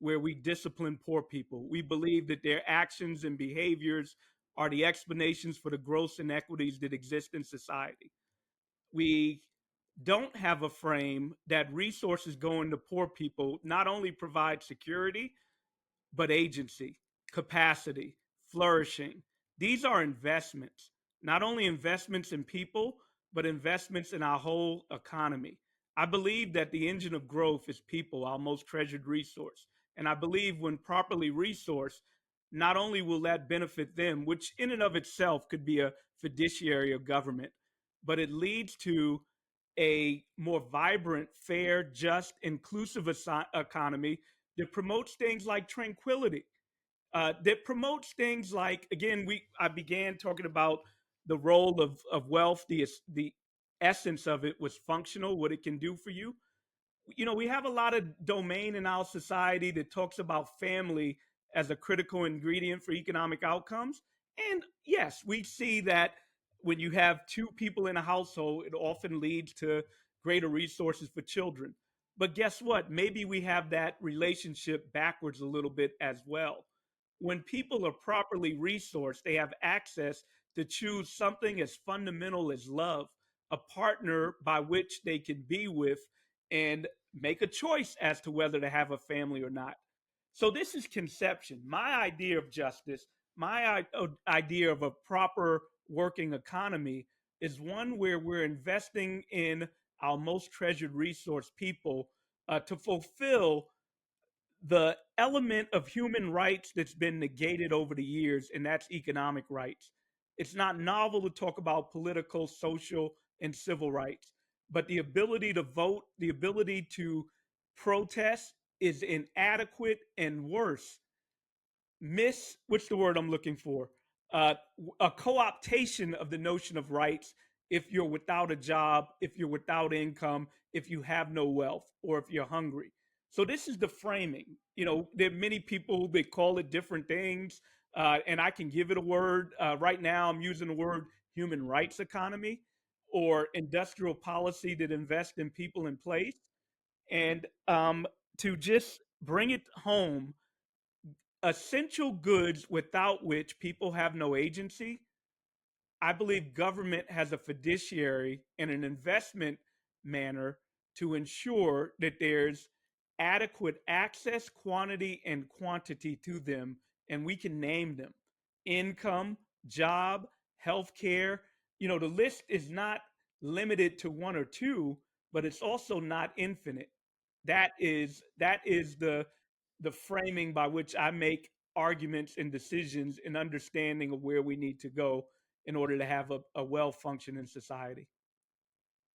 where we discipline poor people. We believe that their actions and behaviors are the explanations for the gross inequities that exist in society. We don't have a frame that resources going to poor people not only provide security, but agency, capacity, flourishing. These are investments, not only investments in people, but investments in our whole economy. I believe that the engine of growth is people, our most treasured resource. And I believe when properly resourced, not only will that benefit them, which in and of itself could be a fiduciary of government, but it leads to a more vibrant, fair, just, inclusive economy that promotes things like tranquility, that promotes things like, again, we I began talking about the role of wealth, the essence of it was functional, what it can do for you. We have a lot of domain in our society that talks about family as a critical ingredient for economic outcomes. And yes, we see that when you have two people in a household, it often leads to greater resources for children. But guess what? Maybe we have that relationship backwards a little bit as well. When people are properly resourced, they have access to choose something as fundamental as love, a partner by which they can be with and make a choice as to whether to have a family or not. So this is conception. My idea of justice, my idea of a proper working economy is one where we're investing in our most treasured resource, people, to fulfill the element of human rights that's been negated over the years, and that's economic rights. It's not novel to talk about political, social, and civil rights, but the ability to vote, the ability to protest is inadequate and worse what's the word I'm looking for? Uh, a co-optation of the notion of rights if you're without a job, if you're without income, if you have no wealth, or if you're hungry. So this is the framing. There are many people that call it different things, and I can give it a word. Right now, I'm using the word human rights economy or industrial policy that invests in people in place. And to just bring it home, essential goods without which people have no agency. I believe government has a fiduciary and an investment manner to ensure that there's adequate access, quantity, and quantity to them, and we can name them: income, job, healthcare. The list is not limited to one or two, but it's also not infinite. That is the framing by which I make arguments and decisions and understanding of where we need to go in order to have a well functioning society.